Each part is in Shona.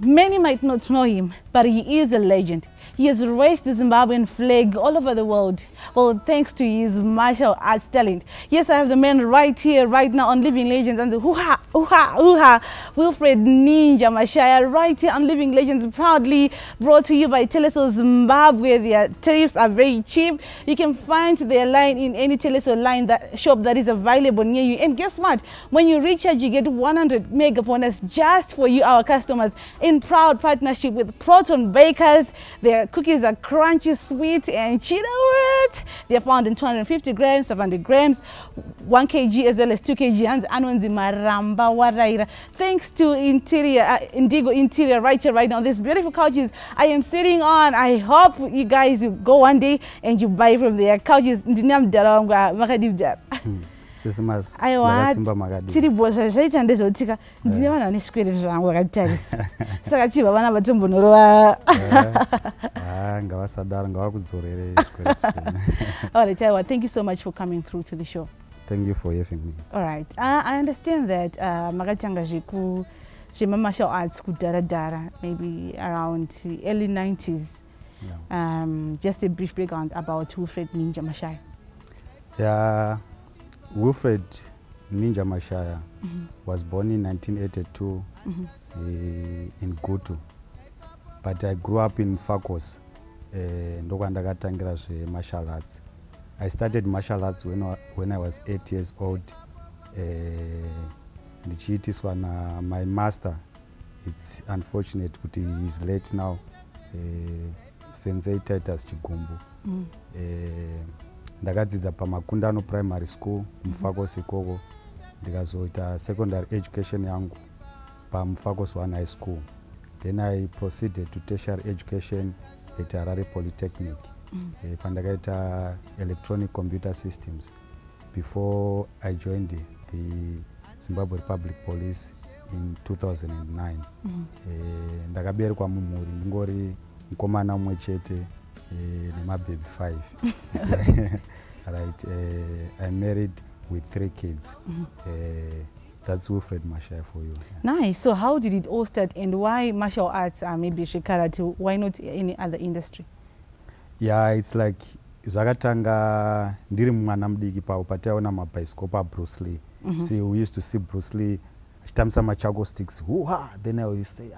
Many might not know him, but he is a legend. He has raised the Zimbabwean flag all over the world. Well, thanks to his martial arts talent. Yes, I have the man right here, right now on Living Legends, and the hoo-ha, hoo-ha, hoo-ha, WILFRED Ninja Mashaya, right here on Living Legends, proudly brought to you by Teleso Zimbabwe. Their tariffs are very cheap. You can find their line in any Teleso line shop that is available near you. And guess what? When you recharge, you get 100 mega bonus just for you, our customers, in proud partnership with Proton Bakers. Their cookies are crunchy, sweet, and you know what? They are found in 250 grams, 700 grams, 1 kg as well as 2 kg. And Anwanzi Maramba Waraira. Thanks to Indigo Interior right here, right now. These beautiful couches I am sitting on. I hope you guys go one day and you buy from their couches. I want tiri bosha shaita ndezotika ndine vana vane skwere zvangu vakatarisa saka chibva vana vatombonorova ngavasadara ngavakudzorere. All right, Taiwa, thank you so much for coming through to the show. Thank you for having me. All right, I understand that makatanga zvema martial arts kudaradara, maybe around the early 90s. Yeah. Just a brief background about WILFRED Ninja Mashaya. Yeah. WILFRED Ninja Mashaya was born in 1982 in Gutu, but I grew up in Fakos. Martial arts. I started martial arts when I was 8 years old. My master, it's unfortunate, but he is late now. Sensei Titus Chigumbu. Ndakadzidza pamakundano primary school mufakos ikoko, ndikazoita secondary education yangu pamufakos 1 high school. Then I proceeded to tertiary education at Harare Polytechnic. Pandakaita electronic computer systems before I joined the Zimbabwe Republic Police in 2009. Ndakaberekwa mumhuri ndingori mukomana mumwe chete nemababy 5. Right, I married with 3 kids. That's WILFRED Mashaya for you. Yeah. Nice. So how did it all start, and why martial arts? Maybe karate. Why not any other industry? Yeah, it's like zvakatanga ndiri mwana mudiki papo pataiona mabhaisikopa Bruce Lee. See, we used to see Bruce Lee achitambisa machago sticks. Then I would say,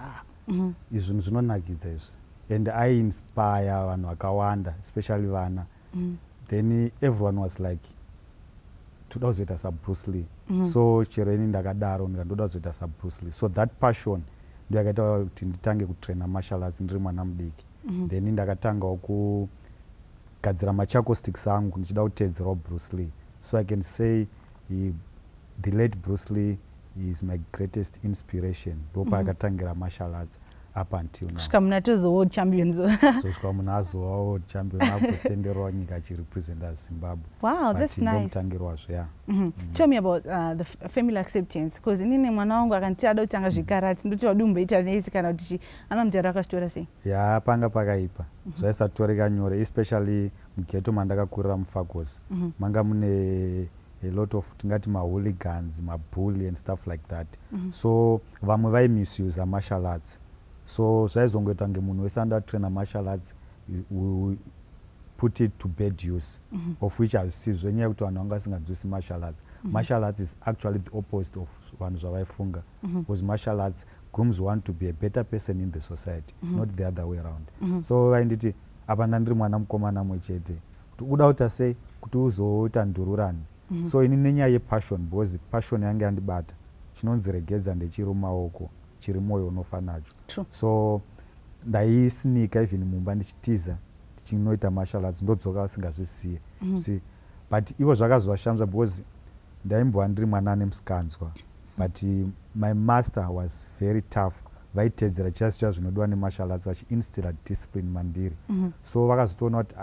izvi zvinonakidza izvi. And I inspire vanhu vakawanda, especially vana. Then everyone was like, toda kuzoita saBruce Lee. So chero ini ndakadaro ndikandoda kuzoita saBruce Lee. So that passion ndio yakaita kuti nditange kutraina martial arts ndiri mwana mudiki. Then ndakatangawo kugadzira machako sticks angu ndichida kuteedzerawo Bruce Lee. So I can say the late Bruce Lee is my greatest inspiration. Ndopa akatangira martial arts up until now. Swika munatozo world champions. So swika munazo world champion apo tenderwa nyika chirepresenta Zimbabwe. Wow, that's nice. Yeah. Tell me about the family acceptance, because inini mwana wangu akantiada kutanga zvikarati ndoti wadumboita nesi kana kuti anamutara akastora sei. Yeah, panga pakaipa. Zvaisatoreka nyore, especially mugeto mandakakurira mufakos. Manga mune a lot of tingati hooligans, bully and stuff like that. So vamwe vai misuse martial arts. So zvaizongoita kunge munhu wese andatraina martial arts, we put it to bad use, of which hazvisizvo nenyaya yekuti vanhu vanga vasinganzwisi martial arts. Martial arts is actually the opposite of vanhu zvavaifunga, because martial arts grooms want to be a better person in the society, not the other way around. So vainditi apa ndandiri mwana mukomana mumwe chete, kuti uda kuita sei kuti uzoita ndururani. So ini nenyaya yepassion, because passion yange yandibata, chinonzi regedza ndechiri mumaoko, chiri moyo unofa nacho. So ndaisinika even mumba ndichitiza tichinoita martial arts ndodzoka vasingazvisiye. See, but ivo zvakazovashamisa because ndaimbova ndiri mwana ane musikanzwa, but my master was very tough. Vaiteedzera chazvo zvinodiwa nemartial arts vachiinstilla discipline mandiri. So vakazotoona kuti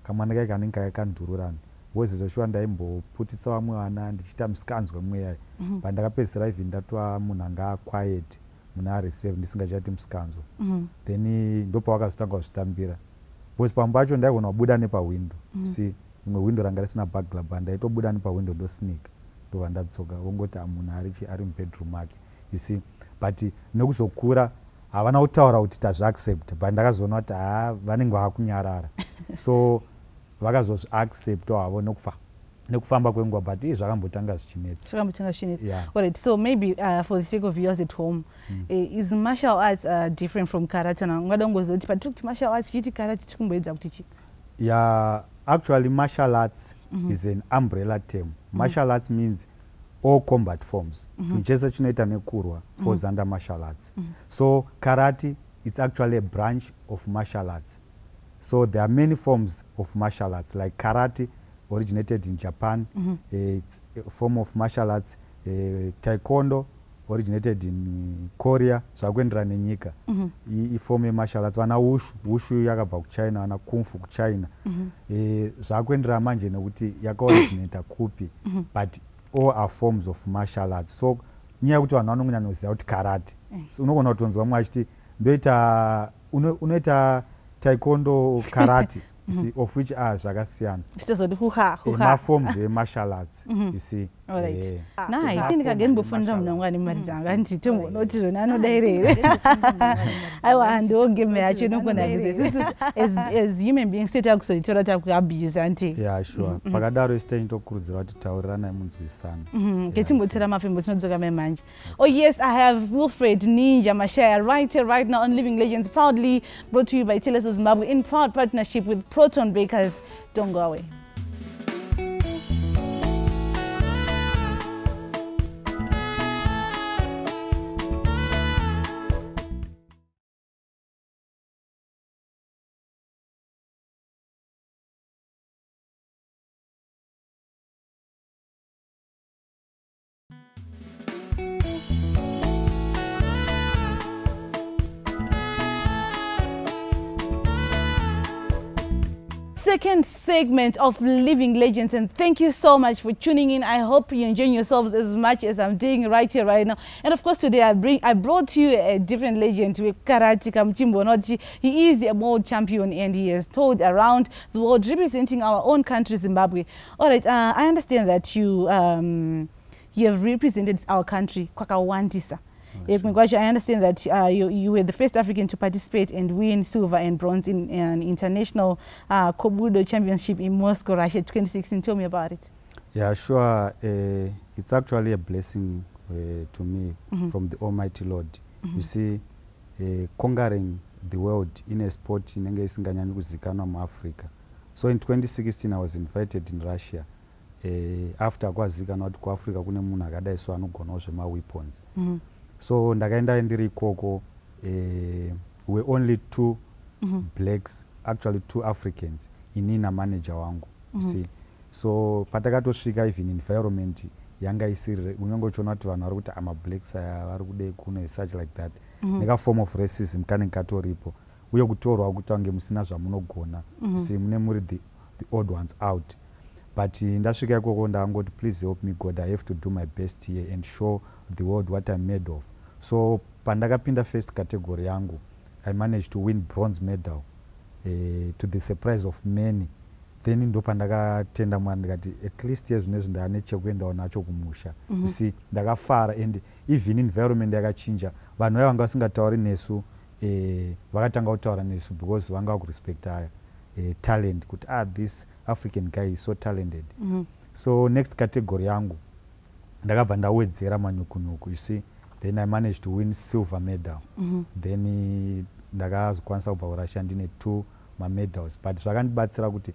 kamwana kai kanenge kakandururana, because zvoshuwa ndaimboputitsa vamwe vana ndichiita musikanzwa mweya, but ndakapedzisira even ndatova munhu anga quiet, munhu areserve ndisingachati musikanzwa. Then ndopavakazotanga kuzvitambira, because pamwe pacho ndaigona kubuda nepawindo. See, rimwe windo ranga risina burglar bar, ndaitobuda nepawindo ndosnika ndobva ndadzoka, wongoti munhu ari mubedroom ake. You see, but nekuzokura havana kutaura kuti tazviaccept but ndakazoona kuti vanenge vakunyarara so vakazozviaccepta havo nekufamba kwenguva but zvakambotanga zvichinetsa. Yeah. Alright, so maybe for the sake of yours at home, is martial arts different from karate? Martial arts karate. Yeah, actually martial arts is an umbrella term. Martial arts means all combat forms. Chese chinoita nekurwa falls under martial arts. So karate, it's actually a branch of martial arts. So there are many forms of martial arts, like karate originated in Japan. It's a form of martial arts. Taekwondo originated in Korea. Zvakuendera nenyika. Form of martial arts. Vana wushu yakabva kuChina, vana kung fu kuChina. Zvakuendera manje nekuti yakaoriginata kupi. But all are forms of martial arts. So nyaya yekuti vanhu vanonyanya kuziva kuti karate. So unogona kutonzwa mumwe achiti unoita taekwondo karate. You see, of which are zvakasiyana. Forms of martial arts. You see. All right. Nice. Again, before I as human beings, yeah, sure. Pagadaro is staying to Kurzara to Taurana Munzvisan. Oh, yes, I have Wilfred Mashaya right here, right now on Living Legends, proudly brought to you by Teleso Zimbabwe in proud partnership with Proton Bakers. Don't go away. Second segment of Living Legends, and thank you so much for tuning in. I hope you're enjoying yourselves as much as I'm doing right here, right now. And of course, today I brought you a different legend with Karate Kamchimbo. He is a world champion and he has toured around the world representing our own country, Zimbabwe. All right, I understand that you have represented our country, Kwakawandisa. I understand that you were the first African to participate and win silver and bronze in an international Kobudo championship in Moscow, Russia, 2016. Tell me about it. Yeah, sure. It's actually a blessing to me from the Almighty Lord. You see, conquering the world in a sport in Africa. So in 2016, I was invited in Russia. After kwazikana kuti Africa kune munhu akadai so anogona zvema weapons. So ndakaenda ndiri ikoko, we only two blacks, actually two Africans, inina manager wangu. You see. So patakatosvika even environment yanga isiri unongochona kuti vanhu vari kuti ama blacks vari kude kuno such like that. Neka form of racism kane katoripo. Uye kutorwa kuti wange musina zvamunogona. You see, mune muri the odd ones out. But ndasvika ikoko ndangoti please help me God, I have to do my best here and show the world what I'm made of. So pandakapinda first category yangu, I managed to win bronze medal to the surprise of many. Then ndo pandakatenda Mwari ndikati at least years nezvi ndane chekuendawo nacho kumusha. You see, ndakafara and even environment yakachinja. Vanhu vanga vasingatauri nesu vakatanga kutaura nesu because vanga vakurespecta talent kuti this African guy is so talented. So next category yangu ndakabva ndawedzera manyukunyuku. You see, then I managed to win silver medal. Then ndakazokwanisa kubva kuRussia ndine 2 medals. But zvakandibatsira kuti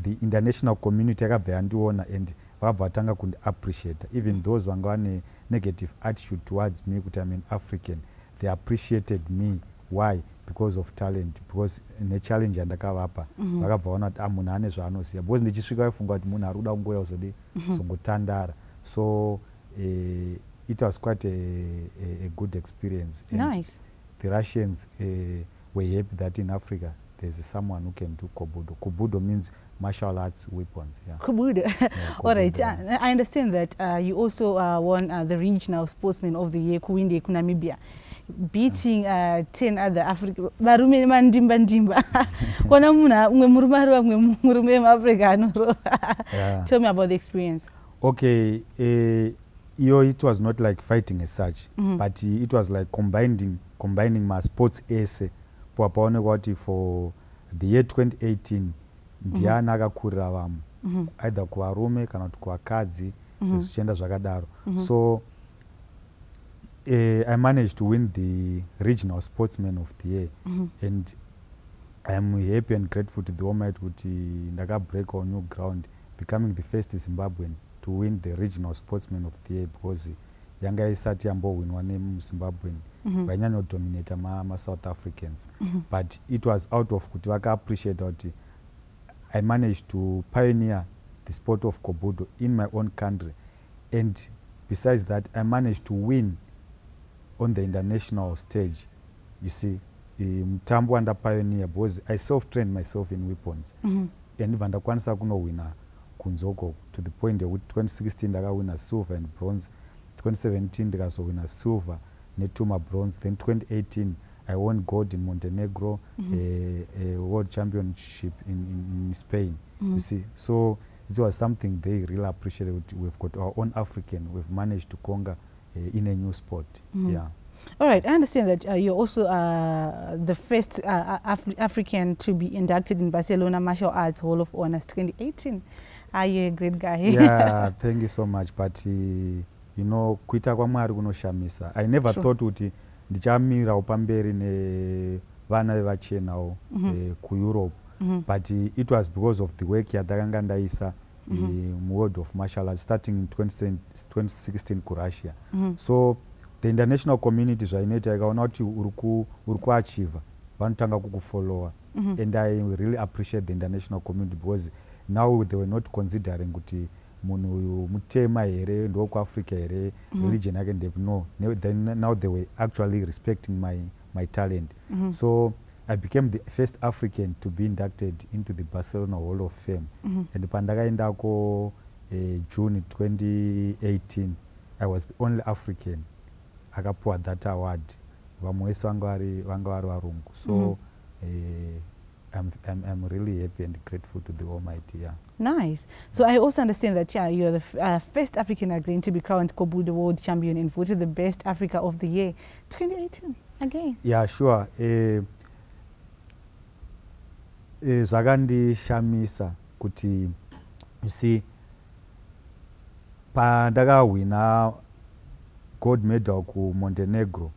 the international community yakabva yandiona and vakabva vatanga kundi appreciate. Even those vanga vane negative attitude towards me kuti I'm an African, they appreciated me. Why? Because of talent, because ne challenge yandakavapa vakabva vaona kuti munhu ane zvaanoziva, because ndichisvika ifunga kuti munhu ari kuda kungoya uzodi zongotandara. So it was quite a good experience. Nice. The Russians were happy that in Africa there's someone who can do Kobudo. Kobudo means martial arts weapons. Yeah. Kobudo. Yeah, Kobudo. All right. I understand that you also won the regional sportsman of the year, Kuwinde Namibia, beating 10 other African. Barume mandimba ndimba. Kona muna umwe murumaro umwe murume Africano. Tell me about the experience. Okay. it was not like fighting as such, but it was like combining my sports ese papaonekwa kuti for the year 2018 ndiani akakurira vamwe either kuvarume kana kuti kuvakadzi zvichienda zvakadaro. So I managed to win the regional sportsman of the year, and I am happy and grateful to the Almighty kuti ndakabreak on new ground, becoming the first Zimbabwean to win the regional sportsman of the year, because yanga isati yambowinwa nemuzimbabwean vainyanodominata ma-South Africans, but it was out of kuti vaka-appreciate kuti I managed to pioneer the sport of kobudo in my own country, and besides that I managed to win on the international stage. You see, mutambo wandapioneer because I self-trained myself in weapons, and vandakwanisa kunowina kunzoko to the point yekuti 2016 ndakawina silver and bronze, 2017 ndikazowina silver netuma bronze, then 2018 I won gold in Montenegro, a world championship in Spain. You see, so it was something they really appreciated. We've got our own African, we've managed to conquer in a new sport. Yeah. All right, I understand that you're also the first African to be inducted in Barcelona Martial Arts Hall of Honors 2018. Are you a great guy? Yeah, thank you so much. But you know, kuita kwa Mwari kunoshamisa. I never thought kuti ndichamira upamberi nevana vevachenawo ku Europe, but it was because of the work yatakanga ndaisa world of martial arts starting in 2016 ku Russia. So the international community zvainoita ikaona kuti uri kuachieva vanotanga kukufollowa, and I really appreciate the international community because now they were not considering kuti munhu uyu mutema here ndokuafrica here religion yake no, now they were actually respecting my talent. So I became the first African to be inducted into the Barcelona Hall of Fame, and pandakaendako June 2018 I was the only African akapuwa that award. Vamwe vese vanga vari varungu. So I'm really happy and grateful to the Almighty. Yeah. Nice. So I also understand that you're the first African again to be crowned Kobudo World Champion and voted the best Africa of the Year 2018 again. Yeah, sure. Zvakandishamisa kuti, you see, pandakawina gold medal ku Montenegro,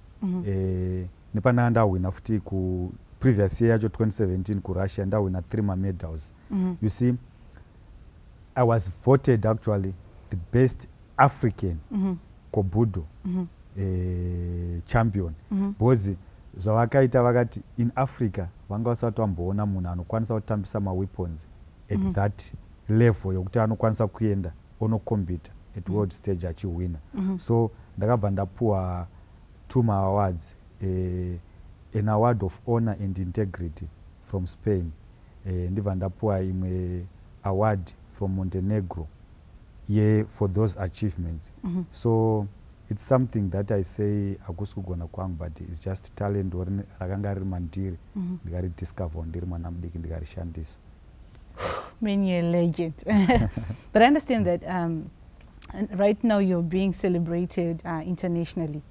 nepanda ndawina futi ku previous year yacho 2017 ku Russia ndawina 3 medals. You see, I was voted actually the best African kobudo champion, because zvavakaita vakati in Africa vanga vasati vamboona munhu anokwanisa kutambisa ma-weapons at that level yokuti anokwanisa kuenda onokombita at world stage achiwina. So ndakabva ndapuwa 2 awards, an award of honor and integrity from Spain, ndibva ndapuwa imwe award from Montenegro for those achievements. So it's something that I say hakusi kugona kwangu, but it's just talent rakanga riri mandiri ndikaridiscover ndiri mwana mudiki ndikarishandisa. Man, you're a legend. But I understand that right now you're being celebrated internationally.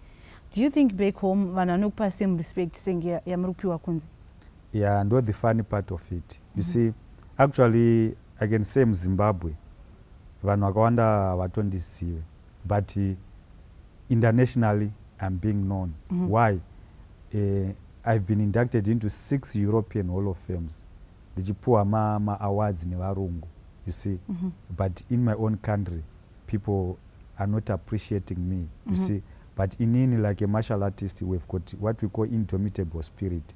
Do you think back home vanokupa same respect saying yamurupiwa kunze? Yeah, and what the funny part of it, you see, actually I can say Zimbabwe vanhu vakawanda vatondisiwe, but internationally I'm being known. Why? I've been inducted into 6 European Hall of Fames. Ndichipuwa ma awards nevarungu, you see. But in my own country, people are not appreciating me, you see. But inini, like a martial artist, we've got what we call indomitable spirit.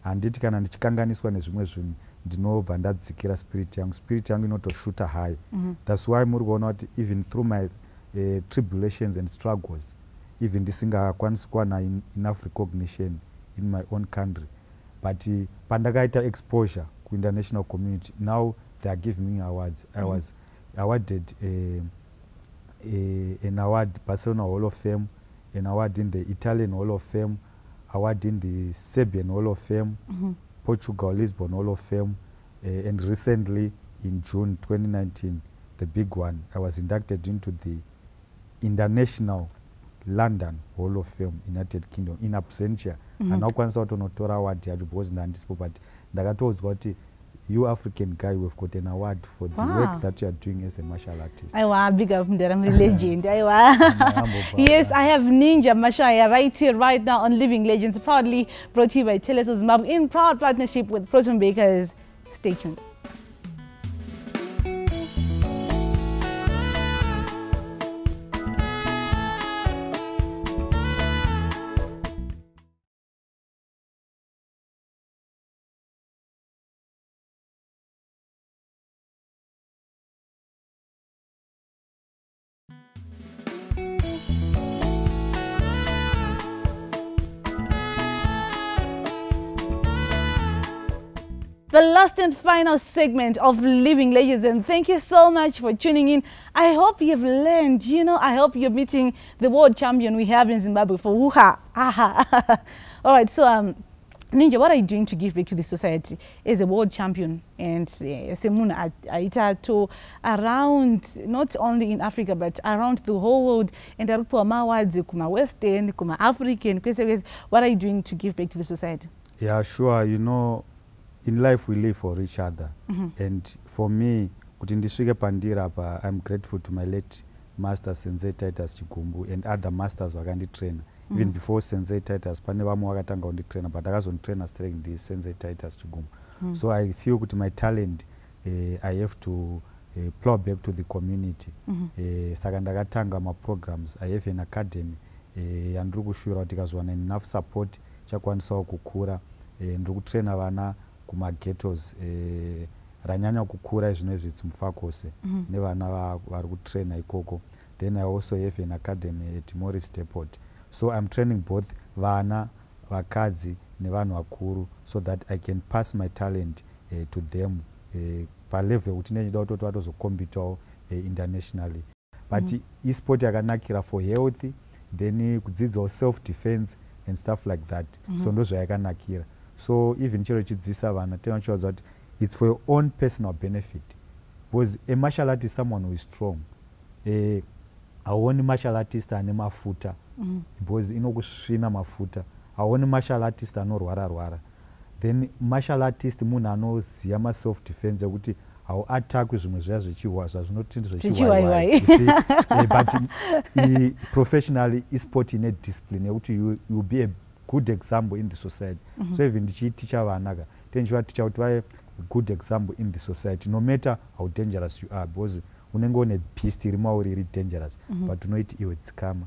And it kana ndichikanganiswa nezvimwe zvinhu ndinobva ndadzikira spirit yangu inotoshuta high. That's why muri kuona kuti even through my tribulations and struggles, even ndisingakwanisi kuwana enough recognition in my own country, but pandakaita exposure ku international community, now they are giving me awards. I was awarded an award Barcelona Hall of Fame, an award in the Italian Hall of Fame, award in the Serbian Hall of Fame, Portugal Lisbon Hall of Fame, and recently in June 2019, the big one, I was inducted into the international London Hall of Fame United Kingdom in absentia anokwanisa kutonotora award yacho because ndandisipo but ndakatoudzwa kuti you African guy, we've got an award for the work that you are doing as a martial artist. I want big up Mdaram legend. Yes, I have Ninja Mashaya right here, right now on Living Legends, proudly brought to you by Telesos Mab in proud partnership with Proton Bakers. Stay tuned. The last and final segment of Living Legends, and thank you so much for tuning in. I hope you've learned, I hope you're meeting the world champion we have in Zimbabwe for Wuha. All right, so Ninja, what are you doing to give back to the society as a world champion and Semuna Aita around, not only in Africa, but around the whole world, and Kuma West End, Kuma African, what are you doing to give back to the society? Yeah, sure, in life we live for each other, and for me, I'm grateful to my late master Sensei Titus Chigumbu and other masters wakandi trainer. Even before Sensei Titus, pane vamwe vakatanga kundi trainer, but akazonditrainer straight ndi Sensei Titus Chigumbu. So I feel that my talent, I have to plow back to the community. Saka ndakatanga ma programs, I have an academy, andiri kushura kuti tikazwana enough support chakwanisa kukura, ndiri kutraina vana kuma ghettos, ranyanya kukura izvinezvi mufakose nevana vari kutraina ikoko. Then I also have an academy at Morris Depot. So I'm training both vana, vakadzi nevanhu vakuru, so that I can pass my talent to them pa level kuti nechida kutoti vatozokombitawo internationally. But esport yakanakira for health, then kudzidzawo self defense and stuff like that. So ndozvo yakanakira. So even chero chidzisa vana tinochiwadza kuti it's for your own personal benefit, because a martial artist is someone who is strong. Hauoni martial artist ane mafuta, because inokusvina mafuta. Hauoni martial artist anorwara. Then martial artist munhu anoziva ma self defense ekuti hauattack zvimwe zviya zvichihwa zvazvinotindi zvichiwaiwai. But professionally esport ine discipline yekuti you will be a good example in the society. So even ndichiticha vana ka tenchivaticha kuti vaye good example in the society, no matter how dangerous you are, because unenge une beast iri mauri iri dangerous, but unoiti iwe tsikama.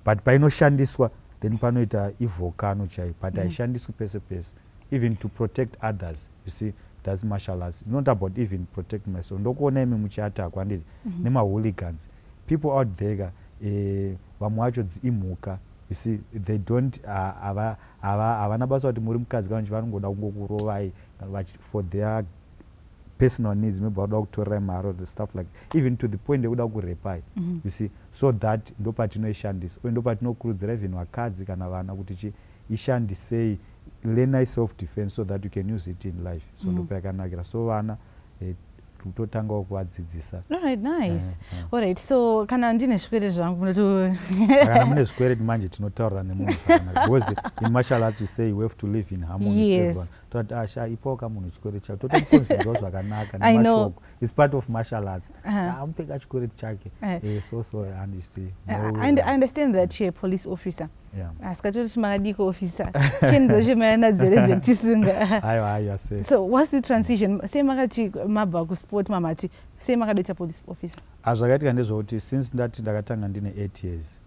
But painoshandiswa then panoita ivhokano chai, but haishandiswi pese pese, even to protect others. You see, that's martial arts, not about even protect myself. Ndokuona imi muchiatakwa ndiri nema hooligans, people out there vamwe vacho imhuka. You see, they don't havana basa kuti muri mukadzi kana vanongoda kungokurovai for their personal needs, maybe vauda kutorera mari or stuff like even to the point yekuda kurepai. You see, so that ndo patinoishandisa uye ndo patinokurudzira even vakadzi kana vana kuti ishandisei, learn self defense so that you can use it in life. So ndo payakanakira. So vana kutotanga kuvadzidzisa. Alright, nice. Alright, so kana ndine zvikwere zvangu kana mune zvikwere manje tinotaura nemunhu zvakanaka, because in martial arts you say you have to live in harmony. Yes. Toti asha ipoka munhu chikwere chake totomukonzerwa zvakanaka nemashoko. It's part of martial arts. Amupeka chikwere chake. So and you see. I understand that you're a police officer. Yeah. Askatori chimakadiko officer. Chenzo chimana dzereze kuchisunga. Aiwa say. So what's the transition? Say makati mabva ku sport mamati. Say makadoita police officer. Azvakaitika ndezvokuti since ndakatanga ndine 8 years.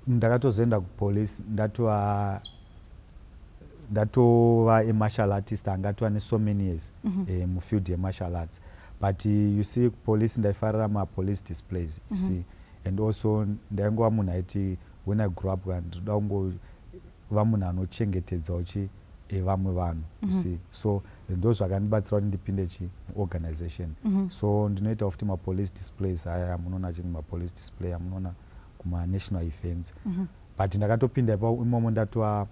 Ndakatozoenda kupolice ndatova a martial artist angatova ne so many years mufield ye martial arts. But you see police ndaifarira ma police displays, you see, and also ndaingova munhu aiti when I grew up ndoda kungova munhu anochengetedzawo vamwe vanhu, you see. So ndo zvakandibatsira kuti ndipinde organization. So ndinoita futi ma police displays aya munoona chini ma police display amunoona kuma national events. But ndakatopinda imomo ndatova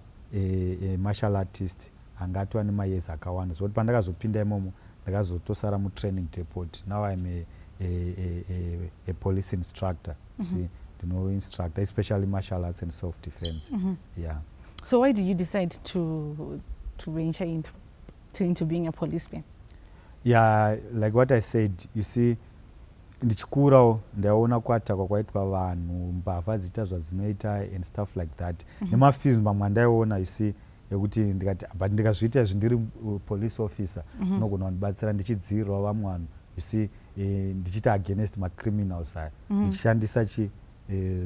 martial artist angatova nemayezi akawanda, so pandakazopinda imomo ndakazotosara mutraining depot. Now I'm a police instructor. See, instructor, especially martial arts and self-defense. Yeah. So why did you decide to venture into being a policeman? Yeah, like what I said, you see, ndichikurawo ndaona kuatakwa kwaitwa vanhu, mbavha dziita zvadzinoita and stuff like that. Nemafilms mamwe andaiona, you see, ekuti ndikati but ndikazviita izvi ndiri police officer unogona kundibatsira ndichidzivirirawo vamwe vanhu, you see, ndichiita against macriminals aya, ndichishandisa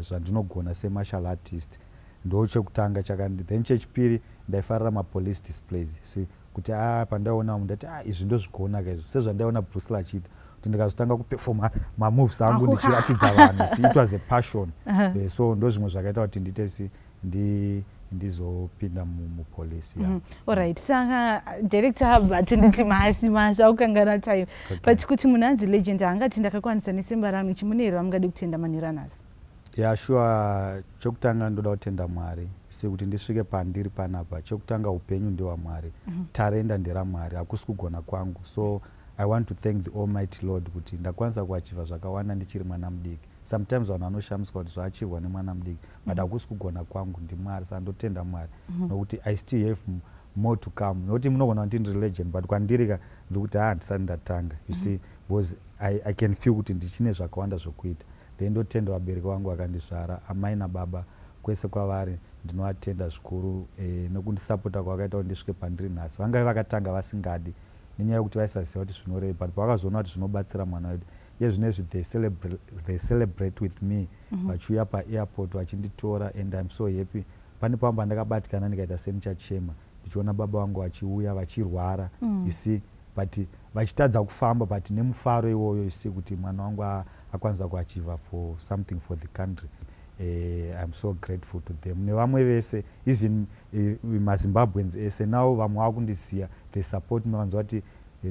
zvandinogona semartial artist. Ndo chekutanga chakandi. Then chechipiri ndaifarira mapolice displays. See, kuti pandaiona munhu ndati izvi ndozvigona kaizvo sezvandaiona Bruce Lee achiita, kuti ndikazotanga kuperforma mamoves angu ndichiratidza vanhu. See, it was a passion. So ndo zvimwe zvakaita kuti ndite ndizopinda mupolice. Alright, saka director but nditi masi aukangana time. But kuti munhu anzi legend angati ndakakwanisa nesimba rangu chimunero amungade kutenda maniranas. Yeah, sure. Chokutanga ndoda kutenda Mwari. Sekuti ndisvike pandiri panapa. Chokutanga upenyu ndiwa Mwari. Tarenda ndera Mwari. Hakusi kugona kwangu. So I want to thank the Almighty Lord kuti ndakwanisa kuachiva zvakawanda ndichiri mwana mudiki. Sometimes vanhu vanoshamisa kuti zvaachivwa nemwana mudiki, but hakusi kugona kwangu ndimwari. Saka ndotenda Mwari. Nokuti I still have more to come. Noti munogona kuti ndiri legend, but kwandirika ndikuti ndisati ndatanga. You see, because I can feel kuti ndichine zvakawanda zvokuita. Then ndotenda vabereki vangu vakandizvara, amai nababa kwese kwavari ndinovatenda zvikuru nokundisapota kwakaita kuti ndisvike pandiri nhasi. Vanga vakatanga vasingadi nenyaya yekuti vaisaziva kuti zvinoreva, but pavakazoona kuti zvinobatsira mwana wedu, iye zvinezvi they celebrate with me, vachiuya paairport vachinditora, and I'm so happy. Pane pamba ndakabatikana ndikaita sendichachema ndichiona baba vangu vachiuya vachirwara, you see, but vachitadza kufamba, but nemufaro iwoyo, you see, kuti mwana wangu akwanisa kuachiva for something for the country. I'm so grateful to them. Nevamwe vese, even maZimbabweans ese, now vamwe vakundiziva, they support me. Vanzwa kuti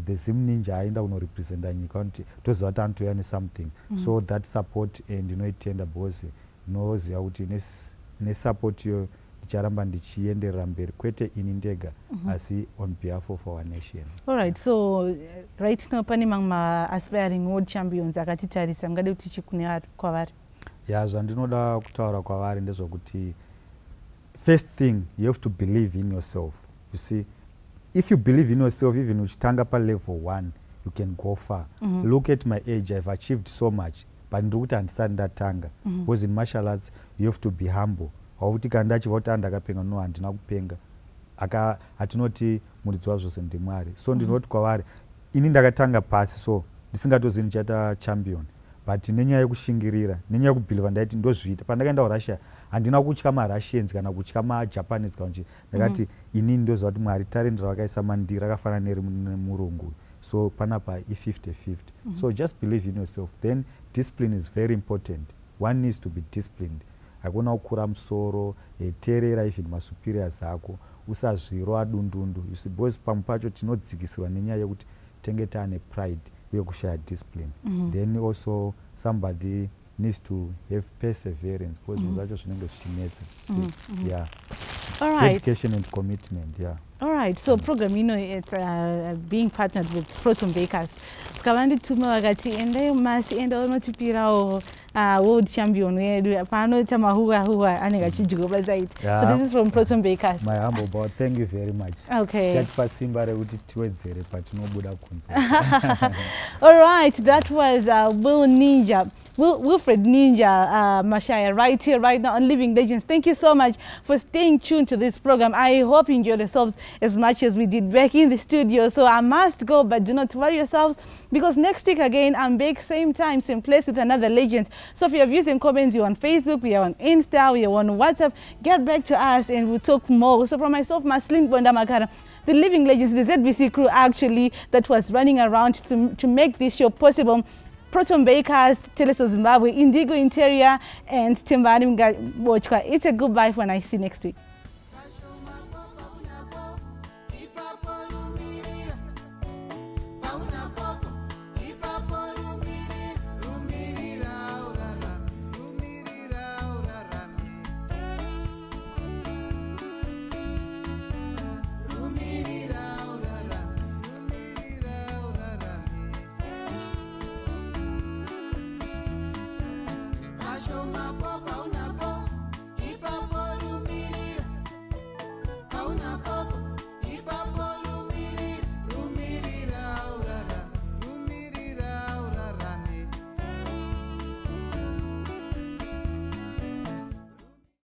the Zim Ninja aenda kunorepresenta nyika, kuti toziva kuti anotouya nesomething. So that support ndinoitenda because ndinoziva kuti nesupport iyo ndicharamba ndichienderera mberi, kwete ini ndega, asi on behalf of our nation. Alright, so right now pane mamwe aspiring world champions akatitarisa, mungade kuti chikune kwavari? Yeah, zvandinoda kutaura kwavari ndezvokuti first thing you have to believe in yourself. You see, if you believe in yourself, even uchitanga pa level 1, you can go far. Look at my age, I've achieved so much, but ndikuti handisati ndatanga. Because in martial arts you have to be humble. Hauti kana ndachiva kuti ndakapenga, no, handina kupenga. Hatinoti muridzi zvose ndimwari. So ndinoti kwavari ini ndakatanga pasi, so ndisingatozivi ndichaita champion, but nenyaya yekushingirira, nenyaya yekubhiliva ndaiti ndozviita. Pandakaenda kuRussia handina kutya maRussians kana kutya maJapanese kana ndakati inini ndoziva kuti Mwari talent ravakaisa mandiri rakafanana neri murungu. So panapa i50-50. So just believe in yourself. Then discipline is very important. One needs to be disciplined. Hakuna kukura musoro, teerera even masuperiors ako, usazvirwa dundundu. You see, because pamwe pacho tinodzikisirwa nenyaya yekuti tenge taane pride uye kushaya discipline. Then also somebody needs to have perseverance, because zvacho zvinenge zvichinetsa. Yeah. All right. Dedication and commitment. Yeah. All right. So program, you know, it's being partnered with Proton Bakers. Skavandi tuma wakati ende masi ende onotipirawo world champion wedu pano tamahuwa anenge chijigoba zaidi. So this is from Proton Bakers. My humble boy, thank you very much. Okay. Chatipa simba rekuti tiwedzere patinobuda kunze. All right, that was WILFRED Mashaya right here, right now on Living Legends. Thank you so much for staying tuned to this program. I hope you enjoyed yourselves as much as we did back in the studio. So I must go, but do not worry yourselves, because next week again, I'm back same time, same place with another legend. So if you have views and comments, you're on Facebook, we are on Insta, we are on WhatsApp, get back to us and we'll talk more. So from myself, Maslin Bondamakara, the Living Legends, the ZBC crew actually that was running around to make this show possible. Proton Bakers, Teleso Zimbabwe, Indigo Interior, and Timbani Mgachwa. It's a goodbye when I see you next week. Mashayo